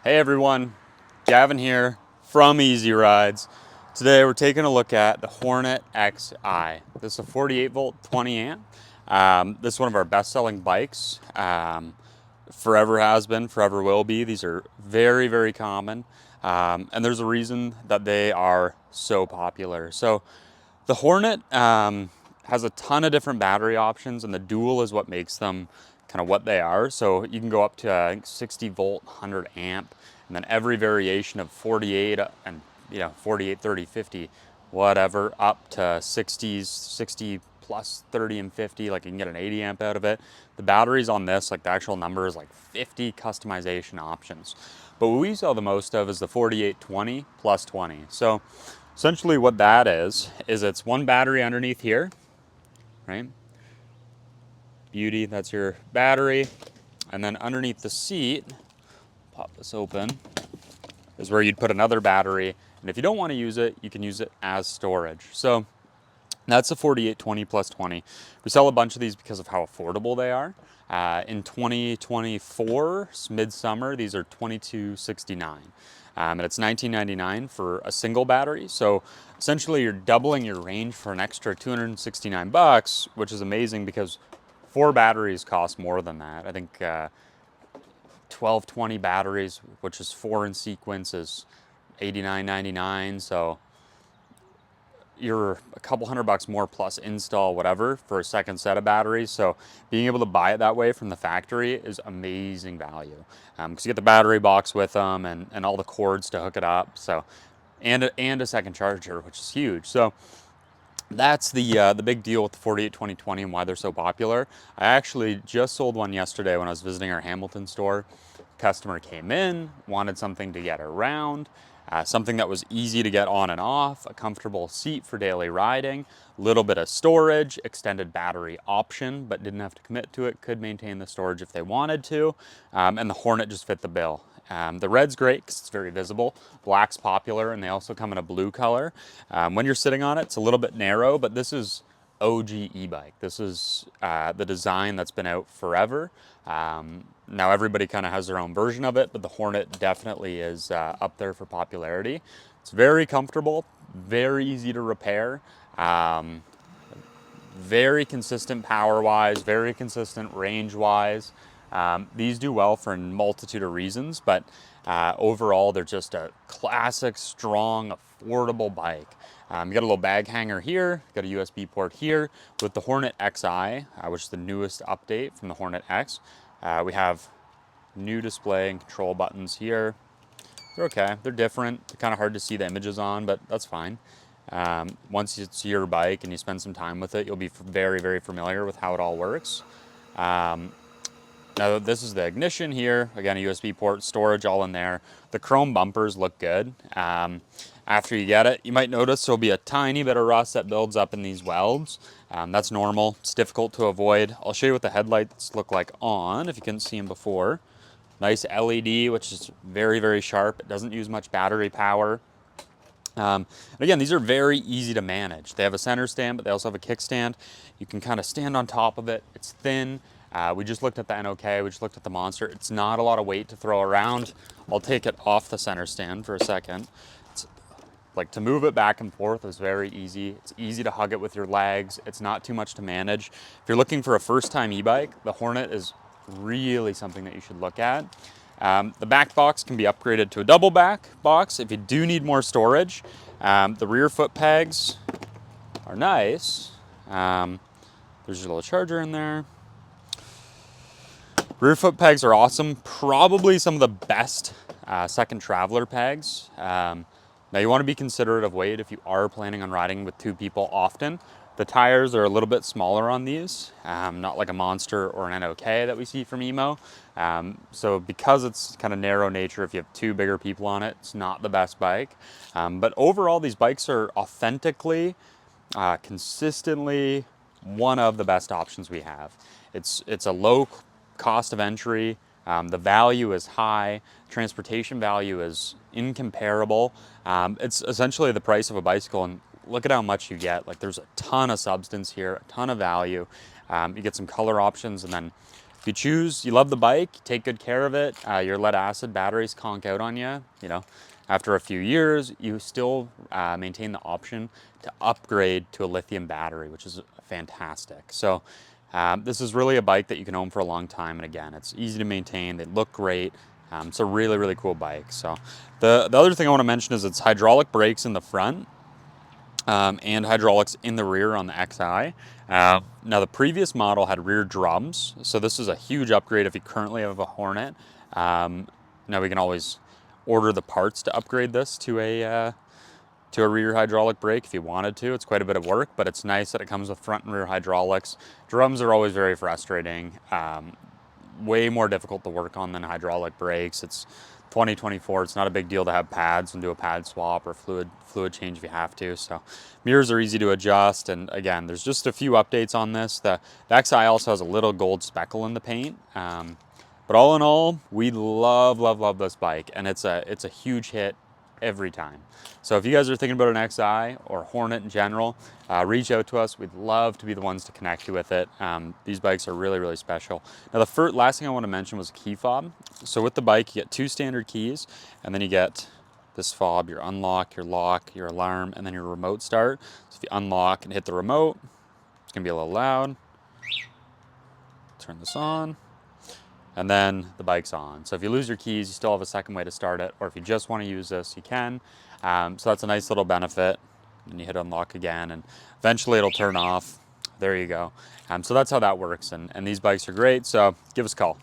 Hey everyone, Gavin here from Easy Rides. Today we're taking a look at the Hornet XI. This is a 48 volt 20 amp. This is one of our best selling bikes. Forever has been, forever will be. These are very, very common. And there's a reason that they are so popular. So the Hornet has a ton of different battery options, and the dual is what makes them kind of what they are. So you can go up to I think 60 volt, 100 amp, and then every variation of 48 and 48, 30, 50, whatever, up to 60s, 60 plus 30 and 50. Like you can get an 80 amp out of it. The batteries on this, like the actual number is like 50 customization options. But what we sell the most of is the 4820 plus 20. So essentially what that is it's one battery underneath here, right? Beauty, that's your battery. And then underneath the seat, pop this open, is where you'd put another battery. And if you don't want to use it, you can use it as storage. So that's the 4820 plus 20. We sell a bunch of these because of how affordable they are. In 2024, midsummer, these are $22.69. And it's $19.99 for a single battery. So essentially you're doubling your range for an extra 269 bucks, which is amazing because 4 batteries cost more than that. I think 1220 batteries, which is 4 in sequence, is $89.99. So you're a couple $100 more plus install whatever for a second set of batteries. So being able to buy it that way from the factory is amazing value, because you get the battery box with them and all the cords to hook it up. So and a second charger, which is huge. So that's the big deal with the 48 2020 and why they're so popular. I actually just sold one yesterday when I was visiting our Hamilton store. Customer came in, wanted something to get around, something that was easy to get on and off, a comfortable seat for daily riding, a little bit of storage, extended battery option, but didn't have to commit to it, could maintain the storage if they wanted to, and the Hornet just fit the bill. The red's great because it's very visible. Black's popular, and they also come in a blue color. When you're sitting on it, it's a little bit narrow, but this is OG e-bike. This is the design that's been out forever. Now everybody kind of has their own version of it, but the Hornet definitely is up there for popularity. It's very comfortable, very easy to repair, very consistent power-wise, very consistent range-wise. These do well for a multitude of reasons, but overall they're just a classic, strong, affordable bike. You got a little bag hanger here, got a USB port here. With the Hornet XI, which is the newest update from the Hornet X, we have new display and control buttons here. They're okay, they're different. They're kind of hard to see the images on, but that's fine. Once it's your bike and you spend some time with it, you'll be very, very familiar with how it all works. Now this is the ignition here. Again, a USB port, storage all in there. The chrome bumpers look good. After you get it, you might notice there'll be a tiny bit of rust that builds up in these welds. That's normal. It's difficult to avoid. I'll show you what the headlights look like on, if you couldn't see them before. Nice LED, which is very, very sharp. It doesn't use much battery power. And again, these are very easy to manage. They have a center stand, but they also have a kickstand. You can kind of stand on top of it. It's thin. We just looked at the NOK, we just looked at the Monster. It's not a lot of weight to throw around. I'll take it off the center stand for a second. It's like to move it back and forth is very easy. It's easy to hug it with your legs. It's not too much to manage. If you're looking for a first-time e-bike, the Hornet is really something that you should look at. The back box can be upgraded to a double back box if you do need more storage. The rear foot pegs are nice. There's your little charger in there. Rear foot pegs are awesome. Probably some of the best second traveler pegs. Now you want to be considerate of weight if you are planning on riding with 2 people often. The tires are a little bit smaller on these, not like a Monster or an NOK that we see from E-Mo. So because it's kind of narrow nature, if you have 2 bigger people on it, it's not the best bike. But overall, these bikes are authentically, consistently one of the best options we have. It's a low cost of entry. The value is high. Transportation value is incomparable. It's essentially the price of a bicycle, and look at how much you get. Like there's a ton of substance here, a ton of value. You get some color options, and then If you choose, you love the bike, take good care of it, your lead acid batteries conk out on you, you know, after a few years, you still maintain the option to upgrade to a lithium battery, which is fantastic. So this is really a bike that you can own for a long time. And again, it's easy to maintain. They look great. It's a really, really cool bike. So the other thing I want to mention is it's hydraulic brakes in the front. And hydraulics in the rear on the XI. Now the previous model had rear drums, so this is a huge upgrade if you currently have a Hornet. Now we can always order the parts to upgrade this to a rear hydraulic brake if you wanted to. It's quite a bit of work, but it's nice that it comes with front and rear hydraulics. Drums are always very frustrating. Way more difficult to work on than hydraulic brakes. It's 2024. It's not a big deal to have pads and do a pad swap or fluid change if you have to. So mirrors are easy to adjust. And again, there's just a few updates on this. The XI also has a little gold speckle in the paint. But all in all, we love this bike, and it's a huge hit every time. So if you guys are thinking about an XI or Hornet in general, reach out to us. We'd love to be the ones to connect you with it. These bikes are really, really special. Now the last thing I want to mention was a key fob. So with the bike, you get 2 standard keys, and then you get this fob, your unlock, your lock, your alarm, and then your remote start. So if you unlock and hit the remote, it's gonna be a little loud. Turn this on. And then the bike's on. So if you lose your keys, you still have a second way to start it, or if you just want to use this, you can. So that's a nice little benefit. And you hit unlock again, and eventually it'll turn off. There you go. So that's how that works, and these bikes are great, so give us a call.